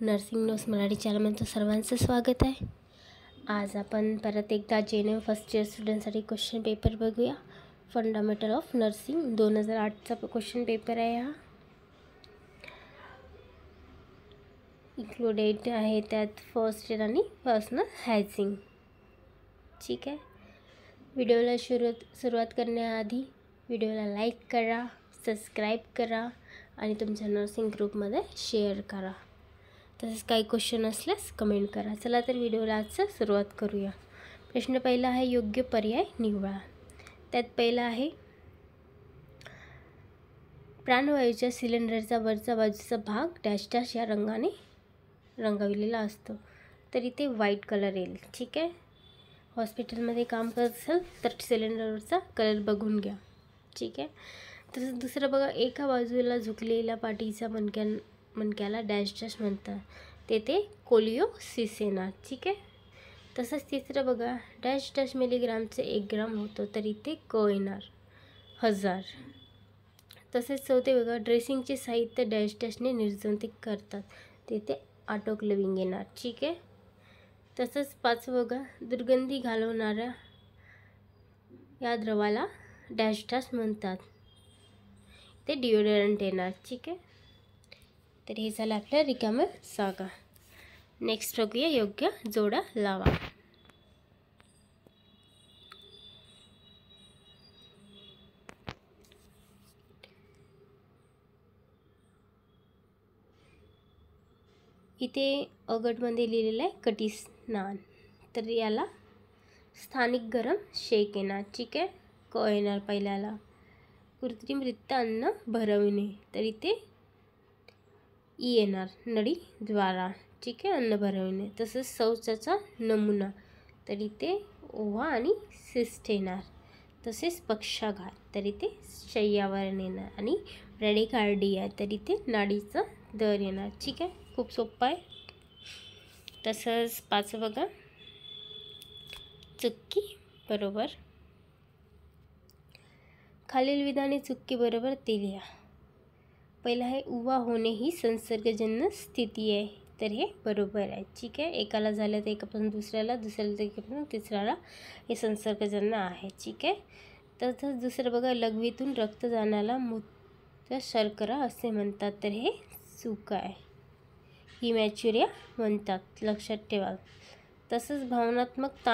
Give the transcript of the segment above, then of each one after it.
Nursing notes Marathi चॅनलमध्ये सर्वांचं स्वागत आहे। आज आपण परत एकदा JNM फर्स्ट इयर स्टुडंटसाठी क्वेश्चन पेपर बघूया। फंडामेंटल ऑफ नर्सिंग 2008चा क्वेश्चन पेपर आहे। हा इन्क्लुडेड आहे त्यात फर्स्ट इयर आणि पर्सनल हायजिन। ठीक आहे, व्हिडिओला सुरुवात करण्याआधी व्हिडिओला लाईक करा, सबस्क्राईब करा आणि तुमच्या नर्सिंग ग्रुपमध्ये शेअर करा। तसेच काही क्वेश्चन असल्यास कमेंट करा। चला तर व्हिडिओला आजचं सुरुवात करूया। प्रश्न पहिला आहे, योग्य पर्याय निवडा। त्यात पहिला आहे, प्राणवायूच्या सिलेंडरचा वरचा बाजूचा भाग डॅश डॅश या रंगाने रंगविलेला असतो, तर इथे व्हाईट कलर येईल। ठीक आहे, हॉस्पिटलमध्ये काम करत असाल तर सिलेंडरवरचा कलर बघून घ्या। ठीक आहे, तसंच दुसरं बघा, एका बाजूला झुकलेल्या पाठीचा मणक्याला डॅश डॅश म्हणतात, तेथे कोलिओसिस येणार। ठीक आहे, तसंच तिसरं बघा, डॅश डॅश मिलीग्रामचे 1 ग्राम होतो, तर इथे क येणार 1000। तसेच चौथे बघा, ड्रेसिंगचे साहित्य डॅश डॅशने निर्जंतुक करतात, तेथे ऑटोक्लेविंग येणार। ठीक आहे, तसंच पाचवं बघा, दुर्गंधी घालवणाऱ्या या द्रवाला डॅश डॅश म्हणतात, ते डिओडरंट येणार। ठीक आहे, तर हे झालं आपल्या रिकाम्या जागा। नेक्स्ट बघूया, योग्य जोडा लावा। इथे अगटमध्ये लिहिलेलं आहे कटी स्नान, तर याला स्थानिक गरम शेक येणार। ठीक आहे, क येणार पहिल्याला। कृत्रिमरित्या अन्न भरविणे, तर इथे ई येणार, नळी द्वारा। ठीक आहे, अन्न भरविणे। तसंच शौचाचा नमुना, तर इथे ओव्हा आणि सिस्ट येणार। तसेच पक्षाघात, तर इथे शय्यावरण येणार। आणि ब्रॅडिकार्डिया, तर इथे नाडीचा दर येणार। ठीक आहे, खूप सोपं आहे। तसंच पाचवं बघा, चुक्की बरोबर, खालील विधाने चुक्की बरोबर ते लिहा। पहिला आहे, उवा होणे ही संसर्गजन्य स्थिती आहे, तर हे बरोबर आहे। ठीक आहे, एकाला झालं तर एकापासून दुसऱ्याला, दुसऱ्याला तर एकापासून तिसऱ्याला, हे संसर्गजन्य आहे। ठीक आहे, तसंच दुसरं बघा, लघवीतून रक्त जाण्याला मूत्र शर्करा असे म्हणतात, तर हे चूक आहे, हिमॅच्युरिया म्हणतात, लक्षात ठेवा। तसंच भावनात्मक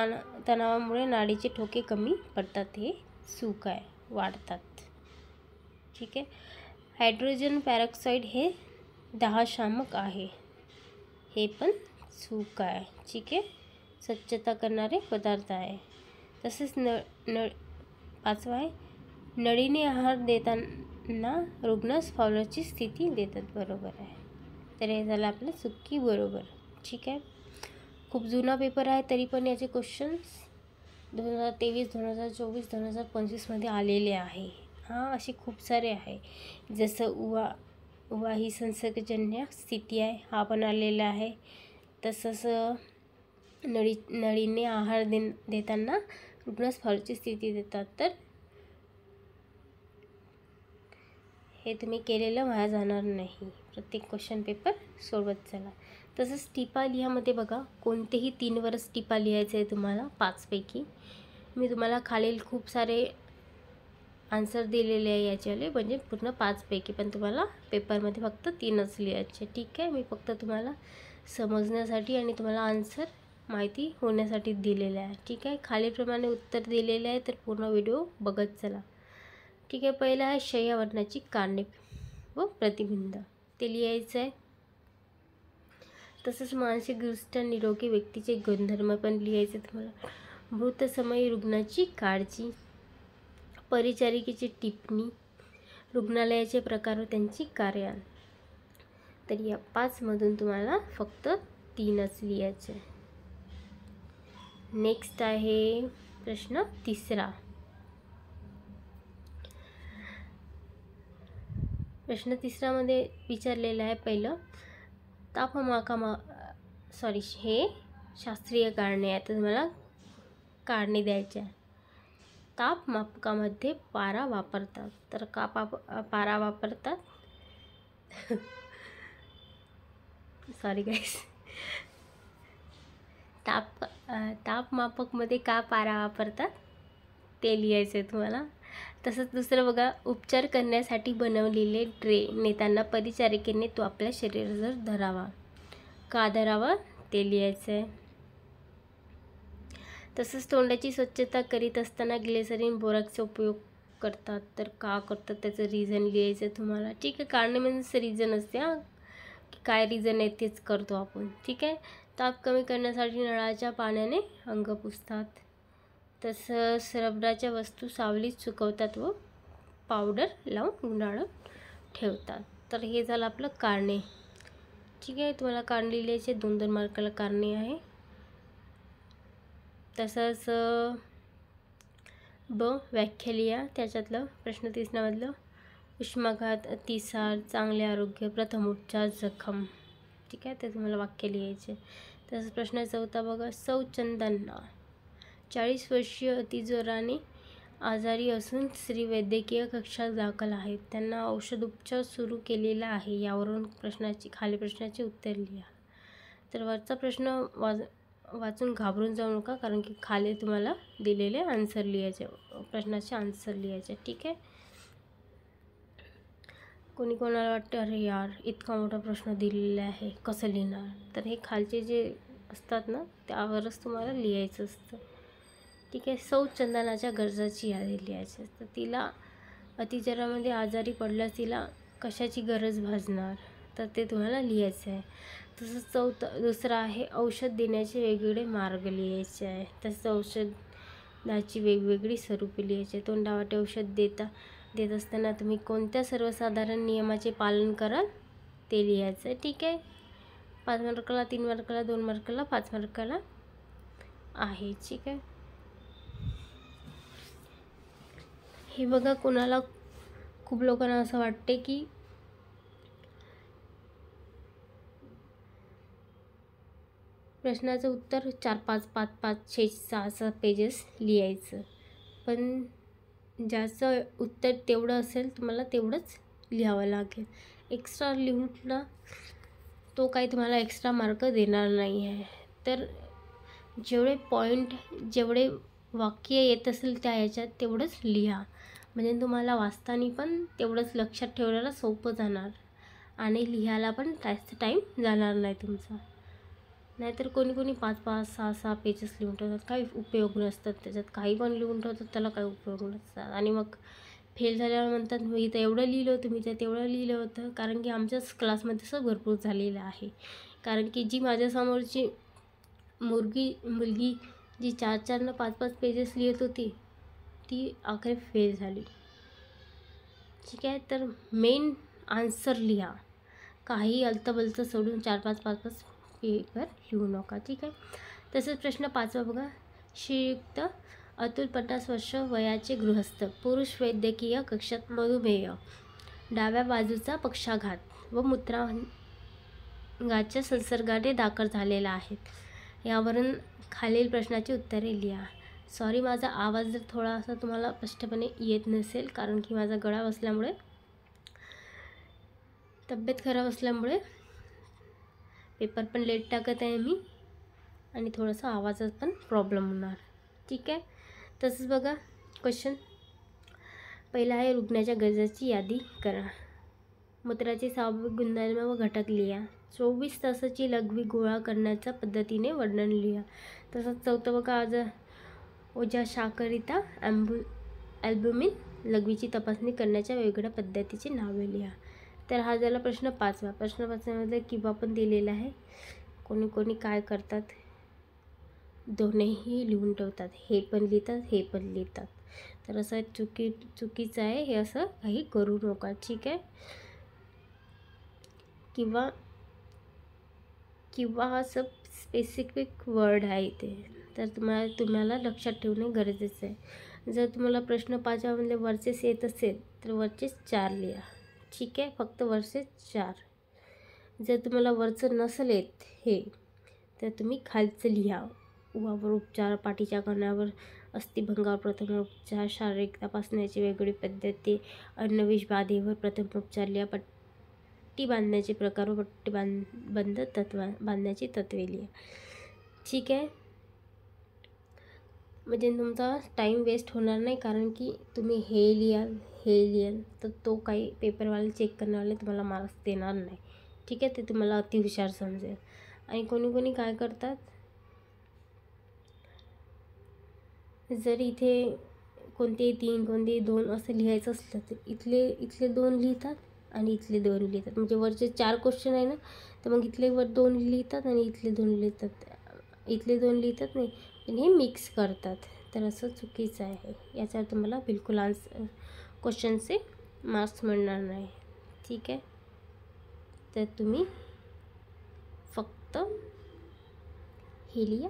तणावामुळे नाडीचे ठोके कमी पडतात, हे चूक आहे, वाढतात। ठीक आहे, हायड्रोजन पेरॉक्साईड हे 10 शामक आहे, हे पण चूक आहे। ठीक आहे, स्वच्छता करणारे पदार्थ आहे। तसेच पाचवा आहे, नळीने आहार देताना रुग्णास फावल्याची स्थिती देतात, बरोबर आहे, तर हे झालं आपलं चुकी बरोबर। ठीक आहे, खूप जुना पेपर आहे, तरी पण याचे क्वेश्चन्स 2023, 2024, 2025मध्ये आलेले आहे। असे खूप सारे आहे, जसं उवा ही संसर्गजन्य स्थिती आहे, हा पण आलेला आहे। तसंच नळीने आहार देताना रुग्णास फावल्याची स्थिती देतात, तर हे तुम्ही केलेलं वाया जाणार नाही। प्रत्येक क्वेश्चन पेपर सोडवत चला। तसंच टिपा लिहामध्ये बघा, कोणतेही 3 वर्स टिपा लिहायचं आहे तुम्हाला 5 पैकी। मी तुम्हाला खालील खूप सारे आन्सर दिलेले आहे याच्यावाले, म्हणजे पूर्ण 5 पैकी, पण तुम्हाला पेपरमध्ये फक्त 3च लिहायचे। ठीक आहे, मी फक्त तुम्हाला समजण्यासाठी आणि तुम्हाला आन्सर माहिती होण्यासाठी दिलेले आहे। ठीक आहे, खालीलप्रमाणे उत्तर दिलेले आहे, तर पूर्ण व्हिडिओ बघत चला। ठीक आहे, पहिलं आहे शय्यावरणाची कारणे व प्रतिबंध, ते लिहायचं आहे। तसंच मानसिकदृष्ट्या निरोगी व्यक्तीचे गुणधर्म पण लिहायचे तुम्हाला। मृतसमयी रुग्णाची काळजी, परिचारिकेची टिप्पणी, रुग्णालयाचे प्रकार व त्यांची कार्य, तर या 5मधून तुम्हाला फक्त 3च लिहायचे। नेक्स्ट आहे प्रश्न तिसरा। प्रश्न तिसरामध्ये विचारलेलं आहे, पहिलं हे शास्त्रीय कारणे आहे, तर तुम्हाला कारणे द्यायचे आहे। तापमापकामध्ये पारा वापरतात, तर का पारा वापरतात? सॉरी गाईस, तापमापकमध्ये का पारा वापरतात ते लिहायचं आहे तुम्हाला. तसंच दुसरं बघा, उपचार करण्यासाठी बनवलेले ट्रे नेताना परिचारिकेने तो आपल्या शरीरावर धरावा, का धरावा ते लिहायचं आहे. तसंच तोंडाची स्वच्छता करीत असताना ग्लिसरीन बोरॉक्सचा उपयोग करतात, तर का करतात त्याचं रिझन लिहायचं तुम्हाला. ठीक आहे, कारणे म्हणजे रिझन असते की काय रिझन आहे तेच करतो आपण. ठीक आहे, ताप कमी करण्यासाठी नळाच्या पाण्याने अंग पुसतात. तसंच रबराच्या वस्तू सावलीत सुकवतात व पावडर लावून गुंडाळून ठेवतात. तर हे झालं आपलं कारणे. ठीक आहे, तुम्हाला कारणे लिहायचे 2-2 मार्काला कारणे आहे. तसंच व्याख्या लिहा. त्याच्यातलं प्रश्न 3मधलं उष्माघात, अतिसार, चांगले आरोग्य, प्रथम उपचार, जखम. ठीक आहे, ते तुम्हाला वाक्य लिहायचे. तसंच प्रश्न 4 बघा, सौ चंदना 40 वर्षीय अतिजोराने आजारी असून स्त्री वैद्यकीय कक्षात दाखल आहेत. त्यांना औषधोपचार सुरू केलेला आहे. यावरून खाली प्रश्नाचे उत्तर लिहा. तर वरचा प्रश्न वाचून घाबरून जाऊ नका, कारण की खाली तुम्हाला दिलेले आन्सर लिहायचे, प्रश्नाचे आन्सर लिहायचे. ठीक आहे, कोणाला वाटतं अरे यार इतका मोठा प्रश्न दिलेला आहे कसं लिहिणार, तर हे खालचे जे असतात ना त्यावरच तुम्हाला लिहायचं असतं. ठीक आहे, सौ चंदनाच्या गरजाची यादी लिहायची असतं. तिला अतिजरामध्ये आजारी पडल्यास तिला कशाची गरज भासणार, तर ते तुम्हाला लिहायचं आहे. तसंच दुसरा आहे औषध देण्याचे वेगवेगळे मार्ग लिहायचे आहे. तसंच औषधाची वेगवेगळी स्वरूपे लिहायची. तोंडावाटे औषध देत असताना तुम्ही कोणत्या सर्वसाधारण नियमाचे पालन कराल ते लिहायचं आहे. ठीक आहे, 5 मार्काला, 3 मार्काला, 2 मार्काला, 5 मार्काला आहे. ठीक आहे, हे बघा, खूप लोकांना असं वाटते की प्रश्नाचं उत्तर 4-5, 5-5, 6-6 पेजेस लिहायचं. पण ज्याचं उत्तर तेवढं असेल तुम्हाला तेवढंच लिहावं लागेल. एक्स्ट्रा लिहून ना तो काही तुम्हाला एक्स्ट्रा मार्क देणार नाही आहे. तर जेवढे वाक्य येत असेल त्या ह्याच्यात तेवढंच लिहा, म्हणजे तुम्हाला वाचताना पण तेवढंच लक्षात ठेवायला सोपं जाणार आणि लिहायला पण जास्त टाईम जाणार नाही तुमचा. नाहीतर कोणी 5-5, 6-6 पेजेस लिहून ठेवतात, काही उपयोग नसतात त्याच्यात. काही पण लिहून ठेवतात, त्याला काही उपयोग नसतात. आणि मग फेल झाल्यावर म्हणतात मी इथं एवढं लिहिलं होतं, मी त्यात एवढं लिहिलं होतं. कारण की आमच्याच क्लासमध्ये असं भरपूर झालेलं आहे. कारण की जी माझ्यासमोरची मुलगी जी 4-4 न 5-5 पेजेस लिहित होती ती आखरी फेल झाली. ठीक आहे, तर मेन आन्सर लिहा, काही अल्तबलतं सोडून 4-5, 5-5 पेपर लिहू नका. ठीक आहे, तसेच प्रश्न 5 बघा, श्रीयुक्त अतुल 50 वर्ष वयाचे गृहस्थ, पुरुष, वैद्यकीय कक्षात मधुमेह, डाव्या बाजूचा पक्षाघात व मूत्रांगाच्या संसर्गाने दाखल झालेला आहेत. यावरून खालील प्रश्नाची उत्तरे लिहा. सॉरी, माझा आवाज जर थोडासा तुम्हाला स्पष्टपणे येत नसेल, कारण की माझा गळा बसल्यामुळे, तब्येत खराब असल्यामुळे पेपर पण लेट टाकत आहे मी आणि थोडासा आवाजात पण प्रॉब्लेम होणार. ठीक आहे, तसंच बघा क्वेश्चन पहिला आहे रुग्णाच्या गरजाची यादी करा. मूत्राचे स्वाभाविक गुणधर्म व घटक लिहा. 24 तासाची लघवी गोळा करण्याच्या पद्धतीने वर्णन लिहा. तसंच 4 बघा, आज ओझाशाकरिता ॲल्ब्युमिन लघवीची तपासणी करण्याच्या वेगवेगळ्या पद्धतीची नावे लिहा. तर हा झाला प्रश्न 5वा. प्रश्न 5मध्ये किंवा पण दिलेला आहे. कोणी काय करतात, दोन्हीही लिहून ठेवतात, हे पण लिहितात हे पण लिहितात. तर असं चुकीचं आहे, हे असं काही करू नका. ठीक आहे, किंवा हा सब स्पेसिफिक वर्ड आहे ते, तर तुम्हाला लक्षात ठेवणे गरजेचं आहे. जर तुम्हाला प्रश्न 5मध्ये वरचेच येत असेल तर वरचेच 4 लिहा. ठीक आहे, फक्त वरचेच 4. जर तुम्हाला वरचं नसेल येत हे, तर तुम्ही खालचं लिहा. उहावर उपचार, पाठीच्या कणावर अस्थिभंगावर प्रथमोपचार, शारीरिक तपासण्याची वेगवेगळी पद्धती, अन्नविष बाधेवर प्रथमोपचार लिहा. पट्टी बांधण्याचे प्रकार व पट्टी बांधण्याची तत्वे लिहा. ठीक आहे. म्हणजे तुमचा टाईम वेस्ट होणार नाही, कारण की तुम्ही हे लिहाल तर तो काही पेपरवाले चेक करण्यावाले तुम्हाला मार्क्स देणार नाही. ठीक आहे. ते तुम्हाला अतिहुशार समजेल. आणि कोणी काय करतात, जर इथे कोणते 3 कोणते 2 असं लिहायचं असलं तर इथले 2 लिहितात आणि इथले 2 लिहितात. म्हणजे वरचे 4 क्वेश्चन आहे ना, तर मग इथले वर 2 लिहितात आणि इथले 2 लिहितात. इथले 2 लिहितात नाही, पण हे मिक्स करतात. तर असं चुकीचं आहे. याच्यावर तुम्हाला बिलकुल क्वेश्चनचे मार्क्स मिळणार नाही. ठीक आहे. तर तुम्ही फक्त हे लिहा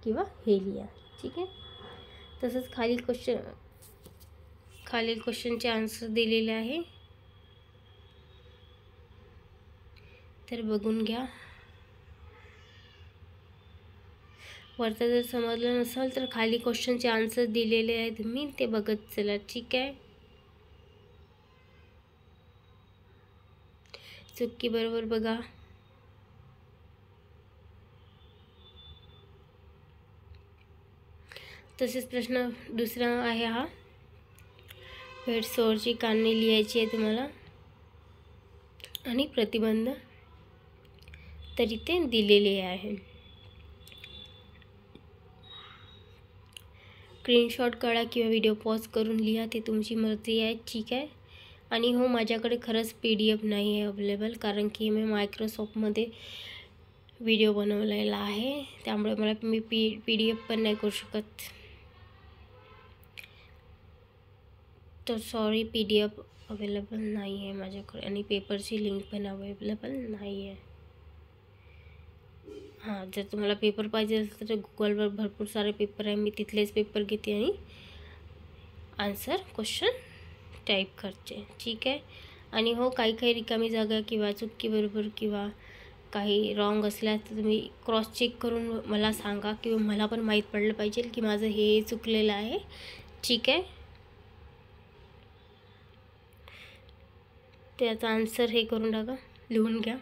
किंवा हे लिहा. ठीक आहे. तसंच खालील क्वेश्चनचे आन्सर दिलेले आहे, तर बघून घ्या. वरतं जर समजलं नसेल तर खाली क्वेश्चनचे आन्सर दिलेले आहे, तुम्ही ते बघत चला. ठीक आहे. चुकी बरोबर बघा. तसेच प्रश्न दुसरा आहे हा, भेट सोरची कारणे लिहायची आहे तुम्हाला आणि प्रतिबंध तरी ते दिलेले आहे. स्क्रीनशॉट काढा किंवा व्हिडिओ पॉज करून लिहा, ते तुमची मर्जी आहे. ठीक आहे. आणि हो, माझ्याकडे खरंच PDF नाही आहे अवेलेबल, कारण की मी मायक्रोसॉफ्टमध्ये व्हिडिओ बनवलेला आहे, त्यामुळे मला मी PDF पण नाही करू शकत. तर सॉरी, PDF अवेलेबल नाही आहे माझ्याकडे आणि पेपरची लिंक पण अवेलेबल नाही आहे. हां, जर तुम्हाला पेपर पाहिजे असेल तर गुगलवर भरपूर सारे पेपर आहे, मी तिथलेच पेपर घेते आणि आन्सर क्वेश्चन टाईप करते. ठीक आहे. आणि हो, काही रिकामी जागा किंवा चुकी बरोबर किंवा काही रॉंग असल्यास तर तुम्ही क्रॉस चेक करून मला सांगा, किंवा मला पण माहीत पडलं पाहिजे की माझं हे चुकलेलं आहे. ठीक आहे. त्याचा आन्सर हे करून टाका, लिहून घ्या.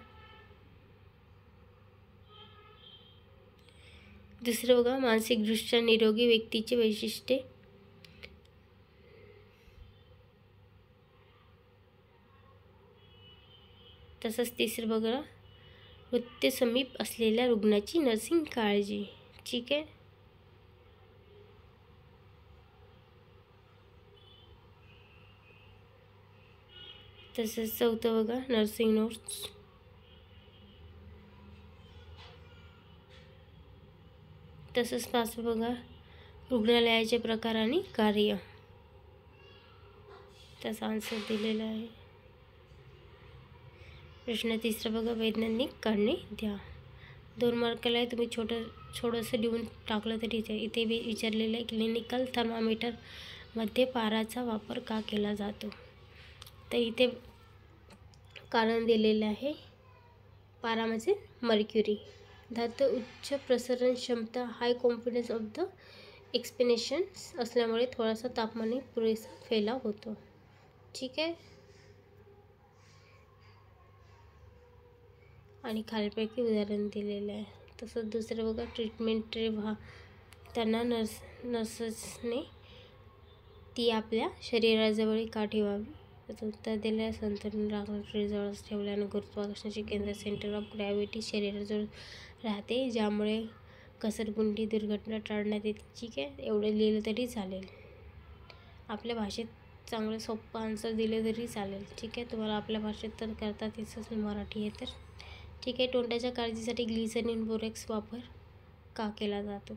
दुसरं बघा, मानसिकदृष्ट्या निरोगी व्यक्तीचे वैशिष्ट्ये. तसंच तिसरं बघा, मृत्यूसमीप असलेल्या रुग्णाची नर्सिंग काळजी. ठीक आहे. तसंच चौथं बघा, नर्सिंग नोट्स. तसंच पाचवं बघा, रुग्णालयाचे प्रकार आणि कार्य. त्याचा आन्सर दिलेला आहे. प्रश्न तिसरा बघा, वैज्ञानिक कारणे द्या. 2 मार्काला आहे, तुम्ही छोटंसं लिहून टाकलं तरी इथे विचारलेलं आहे, क्लिनिकल थर्मामीटरमध्ये पाराचा वापर का केला जातो. तर इथे कारण दिलेलं आहे, पारा म्हणजे मर्क्युरी. धातू उच्च प्रसरण क्षमता, हाय कॉन्फिडन्स ऑफ द एक्सप्लेनेशन्स असल्यामुळे थोडासा तापमाने पुरेसा फैलाव होतो. ठीक आहे. आणि खालीलपैकी उदाहरण दिलेलं आहे. तसंच दुसरं बघा, ट्रीटमेंट त्यांना नर्सेसने ती आपल्या शरीराजवळ का ठेवावी. त्याचं उत्तर दिलं आहे, संतुलन राखून शरीराजवळच ठेवल्यानं गुरुत्वाकर्षणाचे केंद्र सेंटर ऑफ ग्रॅव्हिटी शरीराजवळ राहते, ज्यामुळे घसरगुंडी दुर्घटना टाळण्यात येते. ठीक आहे. एवढं लिहिलं तरी चालेल. आपल्या भाषेत चांगलं सोपं आन्सर दिले तरी चालेल. ठीक आहे. तुम्हाला आपल्या भाषेत तर करतात येतच, मराठी आहे तर. ठीक आहे. तोंडाच्या काळजीसाठी ग्लिसरीन बोरॅक्स वापर का केला जातो.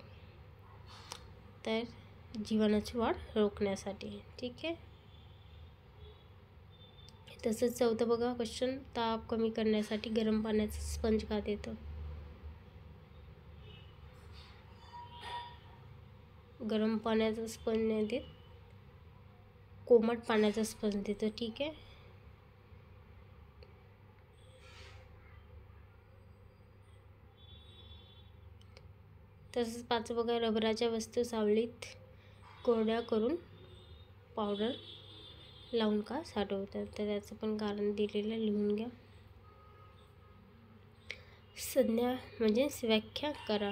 तर जीवाणूची वाढ रोखण्यासाठी. ठीक आहे. तसंच चौथं बघा क्वेश्चन, ताप कमी करण्यासाठी गरम पाण्याचा स्पंज का देतो. गरम पाण्याचा स्पंज नाही देत, कोमट पाण्याचा स्पंज देतो. ठीक आहे. तसंच पाच बघा, रबराच्या वस्तू सावलीत कोरड्या करून पावडर लावून का साठवतात. तर त्याचं पण कारण दिलेलं लिहून घ्या. संज्ञा म्हणजेच व्याख्या करा.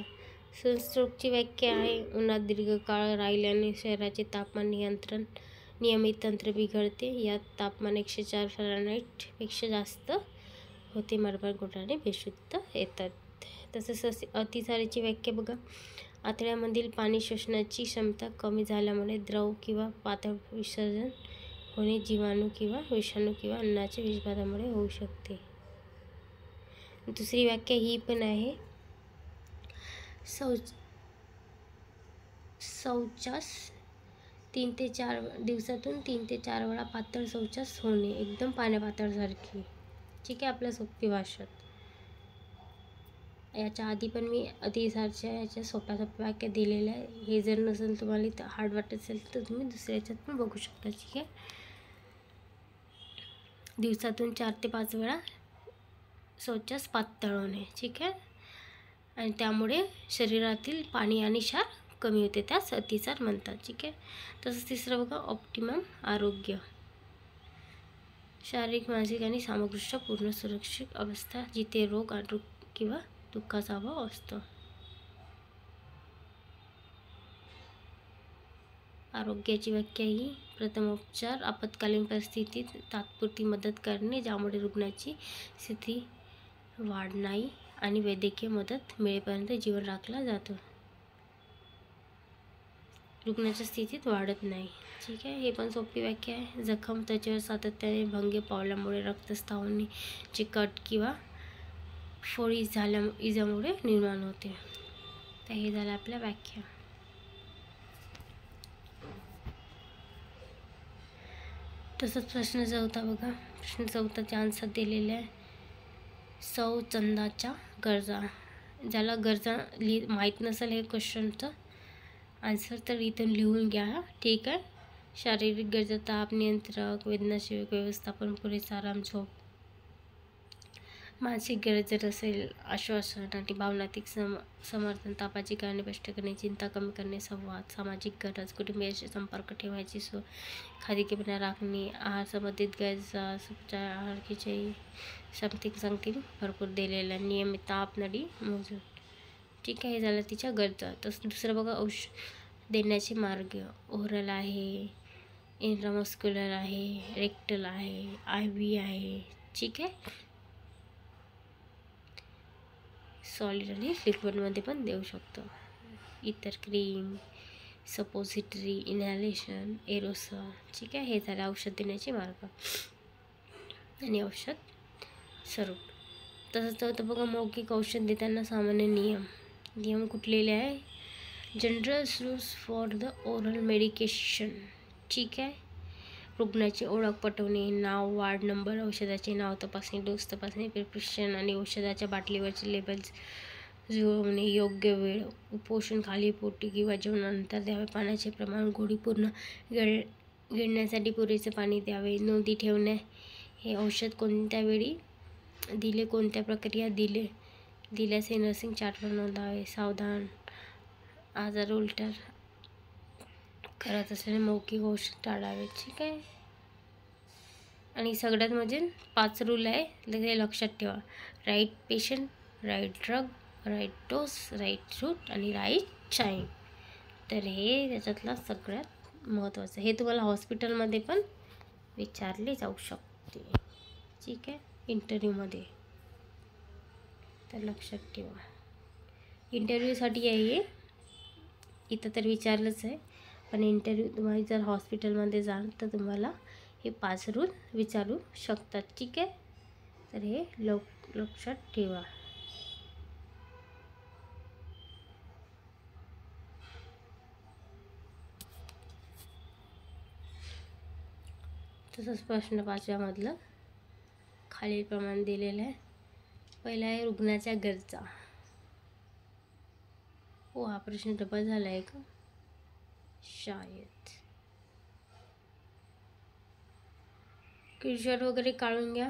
सनस्ट्रोकची व्याख्या आहे उन्हात दीर्घकाळ राहिल्याने शरीराचे तापमान नियमित तंत्र बिघडते. यात तापमान 104 फॅरनहाईटपेक्षा जास्त होते. मरमर घोटाळे बेशुद्ध येतात. तसंच अतिसाराची व्याख्या बघा. आतड्यामधील पाणी शोषण्याची क्षमता कमी झाल्यामुळे द्रव किंवा पातळ विसर्जन होणे जीवाणू किंवा विषाणू किंवा अन्नाच्या विषबाधामुळे होऊ शकते. दुसरी व्याख्या ही पण आहे. शौचास 3 ते 4 दिवसातून 3 ते 4 वेळा पातळ शौचास होणे, एकदम पाण्यापातळसारखी. ठीक आहे, आपल्या सोपी भाषेत. याच्या आधी पण मी अतिसारच्या याच्या सोप्या व्याख्या दिलेल्या आहे. हे जर नसेल तुम्हाला इथं हार्ड वाटत असेल तर तुम्ही दुसऱ्या याच्यात पण बघू शकता. ठीक आहे, दिवसातून 4 ते 5 वेळा शौचास पातळ होणे. ठीक आहे, आणि त्यामुळे शरीरातील पाणी आणि क्षार कमी होते, त्यास अतिसार म्हणतात. ठीक आहे, तसंच तिसरं बघा, ऑप्टिमम आरोग्य. शारीरिक, मानसिक आणि सामग्रीदृष्ट्या पूर्ण सुरक्षित अवस्था जिथे रोग किंवा दुःखाचा अभाव असतो. आरोग्याची व्याख्या ही प्रथमोपचार, आपत्कालीन परिस्थितीत तात्पुरती मदत करणे ज्यामुळे रुग्णाची स्थिती वाढ नाही आणि वैद्यकीय मदत मिळेपर्यंत जीवन राखला जातो. रुग्णाच्या स्थितीत वाढत नाही. ठीक आहे, हे पण सोपी व्याख्या आहे. जखम त्वचेवर सातत्याने भंगे पावल्यामुळे रक्तस्राव होणे, जे कट किंवा फोडी इजामुळे निर्माण होते. तर हे झालं आपल्या व्याख्या. तसंच प्रश्न चौथा बघा. प्रश्न चौथाचे आन्सर दिलेले आहे. शौचंदाच्या गरजा. ज्याला गरजा माहीत नसेल हे क्वेश्चनचं आन्सर तर इथून लिहून घ्या. ठीक आहे, शारीरिक गरजा ताप नियंत्रक, वेदनाशिवक व्यवस्थापन, पुरेसा आराम, झोप. मानसिक गरज जर असेल, आश्वासन आणि भावनात्मक समर्थन, तापाची कारणे स्पष्ट करणे, चिंता कमी करणे, संवाद. सामाजिक गरज, कुटुंबियांशी संपर्क ठेवायची सोय, खादीकीपणा राखणे, आहार संबंधित गरजा, आहार खिचडी, सांगतील भरपूर दिलेला. नियमित ताप नळी मोजून. ठीक आहे, हे झालं तिच्या गरजा. तसं दुसरं बघा, औषध देण्याचे मार्ग. ओरल आहे, इंट्रामस्क्युलर आहे, रेक्टल आहे, IV आहे. ठीक आहे, सॉलिड आणि लिक्विडमध्ये पण देऊ शकतो. इतर क्रीम, सपोजिटरी, इनहॅलेशन, एरोसॉल. ठीक आहे, हे झालं औषध देण्याचे मार्ग आणि औषध स्वरूप. तसंच होतं बघा, मौखिक औषध देताना सामान्य नियम कुठलेले आहे. General rules for the oral medication. ठीक आहे, रुग्णाची ओळख पटवणे, नाव, वार्ड नंबर, औषधाचे नाव तपासणे, डोस तपासणे, प्रिस्क्रिप्शन आणि औषधाच्या बाटलीवरचे लेबल्स जुळवणे, योग्य वेळ, उपोषण खाली पोटी किंवा जेवणानंतर द्यावे, पाण्याचे प्रमाण, गोळी पूर्ण गिळण्यासाठी पुरेसे पाणी द्यावे, नोंदी ठेवणे, हे औषध कोणत्या वेळी दिले, कोणत्या प्रक्रिया दिल्यास हे नर्सिंग चार्टवर नोंदावे, सावधान, आजार उलटर करत असलेले मौखिक औषध टाळावे. ठीक आहे, आणि सगळ्यात म्हणजे 5 रूल आहे, ते लक्षात ठेवा. Right patient, right drug, right dose, right route आणि राईट टाईम. तर हे त्याच्यातला सगळ्यात महत्त्वाचं. हे तुम्हाला हॉस्पिटलमध्ये पण विचारले जाऊ शकते. ठीक आहे, इंटरव्ह्यूमध्ये. तर लक्षात ठेवा, इंटरव्ह्यूसाठी आहे. इथं तर विचारलंच आहे, पण इंटरव्ह्यू तुम्हाला जर हॉस्पिटलमध्ये जाल तर तुम्हाला हे 5 रूल विचारू शकतात. ठीक आहे, तर हे लक्षात ठेवा. तसंच प्रश्न 5व्यामधलं खालीलप्रमाणे दिलेलं आहे. पहिला आहे रुग्णाच्या गरजा. हा प्रश्न डबल झाला आहे का शायद. स्क्रीनशॉट वगैरे काढून घ्या.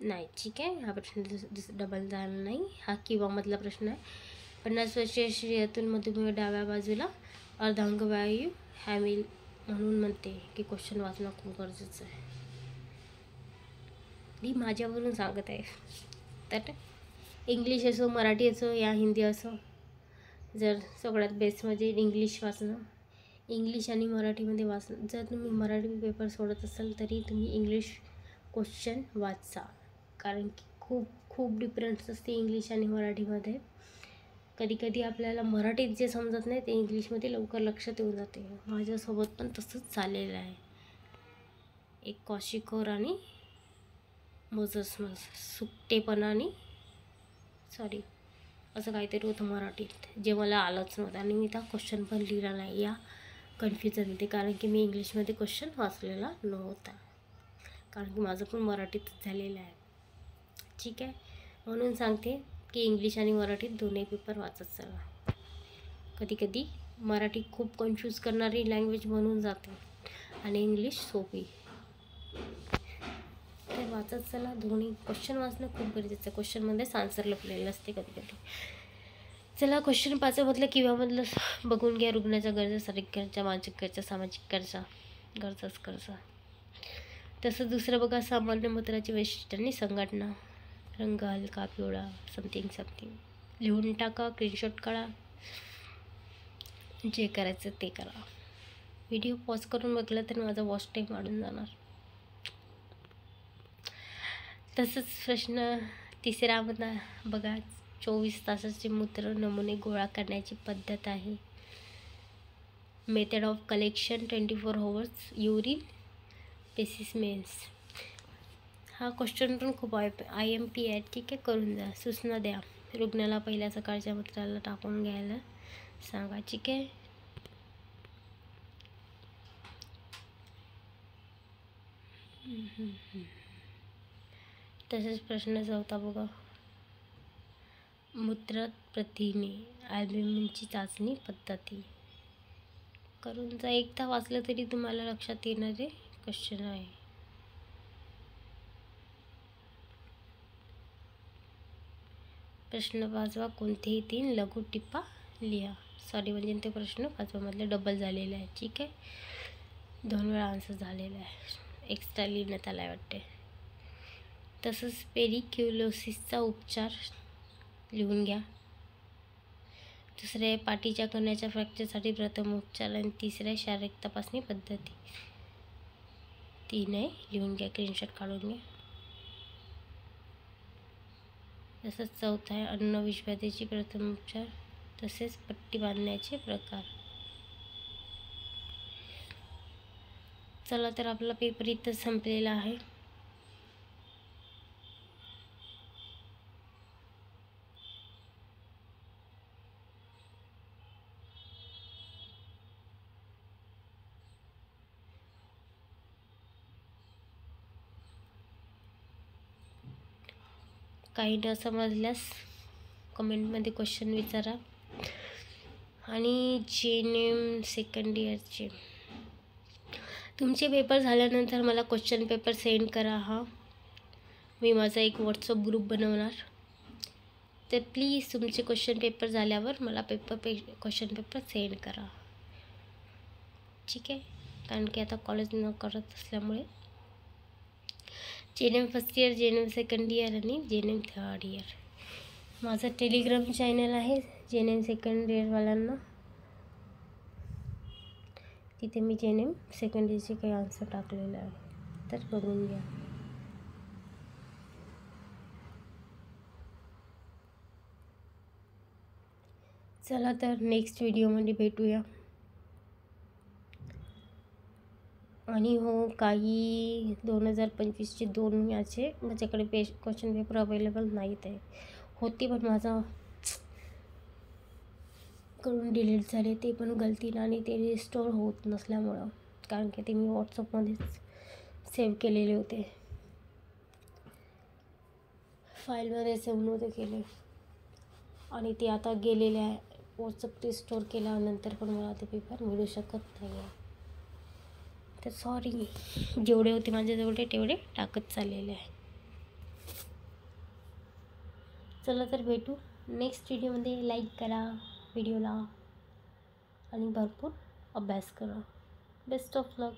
नाही ठीक आहे, हा प्रश्न डबल झाला नाही. हा किंवामधला प्रश्न आहे. 50 वर्षीय स्त्रियातून मधुमेह डाव्या बाजूला अर्धांगवायू हॅमिल म्हणून म्हणते की क्वेश्चन वाचणं खूप गरजेचं आहे. ही माझ्यावरून सांगत आहे. तर इंग्लिश असो, मराठी असो या हिंदी असो, जर सगळ्यात बेस्ट म्हणजे इंग्लिश वाचणं. इंग्लिश आणि मराठीमध्ये वाचणं. जर तुम्ही मराठी पेपर सोडत असाल तरी तुम्ही इंग्लिश क्वेश्चन वाचा, कारण की खूप खूप डिफरन्स असते इंग्लिश आणि मराठीमध्ये. कधी कधी आपल्याला मराठीत जे समजत नाही ते इंग्लिशमध्ये लवकर लक्षात येऊन जाते. माझ्यासोबत पण तसंच झालेलं आहे. एक कौशिकोर आणि मोजस सुट्टेपणा आणि सॉरी असं काहीतरी होतं मराठीत, जे मला आलंच नव्हतं आणि मी त्या क्वेश्चन पण लिहिला नाही या कन्फ्युजनमध्ये, कारण की मी इंग्लिशमध्ये क्वेश्चन वाचलेला नव्हता, कारण की माझं पण मराठीत झालेलं आहे. ठीक आहे, म्हणून सांगते की इंग्लिश आणि मराठीत दोन्ही पेपर वाचत चला. कधी कधी मराठी खूप कन्फ्यूज करणारी लँग्वेज बनून जाते आणि इंग्लिश सोपी. तर वाचत चला. दोन्ही क्वेश्चन वाचणं खूप गरजेचं आहे. क्वेश्चनमध्येच आन्सर लपलेलं असते कधी कधी. चला, क्वेश्चन 5 मधलं किंवामधलं बघून घ्या. रुग्णाच्या गरजा, शारीरिक गरजा, मानसिक गरजा, सामाजिक गरजा, गरजाच गरजा. तसं दुसरं बघा, सामान्य मूत्राची वैशिष्ट्य आणि संघटना. रंग हलका पिवळा, समथिंग समथिंग लिहून टाका, स्क्रीनशॉट काढा, जे करायचं ते करा. व्हिडिओ पॉज करून बघला तर माझा वॉच टाईम वाढून जाणार. तसंच प्रश्न तिसरामध्ये बघा, 24 तासाचे मूत्र नमुने गोळा करण्याची पद्धत आहे. Method of collection 24 hours urine specimens. हा क्वेश्चन पण खूप IMP आहे. ठीक आहे, करून जा. सूचना द्या. रुग्णाला पहिल्या सकाळच्या मूत्राला टाकून घ्यायला सांगा. ठीक आहे. तसेच प्रश्न चौथा बघा, मूत्र प्रथिने अल्ब्युमिनची चाचणी पद्धती. करून जा. एकदा वाचलं तरी तुम्हाला लक्षात येणारे क्वेश्चन आहे. प्रश्न 5वा, कोणतेही 3 लघु टिपा लिहा. सॉरी, म्हणजे ते प्रश्न 5वामधले डबल झालेले आहे. ठीक आहे, 2 वेळा आन्सर झालेला आहे, एक्स्ट्रा लिहिण्यात आला वाटते. तसंच पेरिक्युलोसिसचा उपचार लिहून घ्या. दुसरे पाठीच्या कण्याच्या फ्रॅक्चरसाठी प्रथम उपचार आणि तिसरे शारीरिक तपासणी पद्धती. 3 आहे, लिहून घ्या, स्क्रीनशॉट काढून घ्या. तसंच चौथा आहे अन्न विषबाधेची प्रथम उपचार, तसेच पट्टी बांधण्याचे प्रकार. चला तर आपला पेपर इथं संपलेला आहे. काही न समजल्यास कमेंटमध्ये क्वेश्चन विचारा. आणि JNM सेकंड इयरचे तुमचे पेपर झाल्यानंतर मला क्वेश्चन पेपर सेंड करा. मी माझा एक व्हॉट्सअप ग्रुप बनवणार, तर प्लीज तुमचे क्वेश्चन पेपर झाल्यावर मला क्वेश्चन पेपर सेंड करा. ठीक आहे, कारण की आता कॉलेज न करत असल्यामुळे JNM first year, JNM second year आणि JNM थर्ड इयर. माझं टेलिग्राम चॅनल आहे JNM सेकंड इयरवाल्यांना. तिथे मी JNM सेकंड इयरचे काही आन्सर टाकलेलं आहे, तर बघून घ्या. चला तर नेक्स्ट व्हिडिओमध्ये भेटूया. आणि हो, काही 2025चे 2 याचे माझ्याकडे क्वेश्चन पेपर अवेलेबल नाहीत आहे. होते पण माझा कडून डिलीट झाले, ते पण गलतीनं, आणि ते रिस्टोर होत नसल्यामुळं, कारण की ते मी व्हॉट्सअपमध्येच सेव्ह केलेले होते, फाईलमध्ये सेव्ह नव्हते केले, आणि ते आता गेलेले आहे. व्हॉट्सअप रिस्टोर केल्यानंतर पण मला ते पेपर मिळू शकत नाही आहे. तर सॉरी, जेवढे होते माझ्याजवळ तेवढे टाकत चाललेले आहे. चला तर भेटू नेक्स्ट व्हिडिओमध्ये. लाईक करा व्हिडिओला आणि भरपूर अभ्यास करा. Best of luck.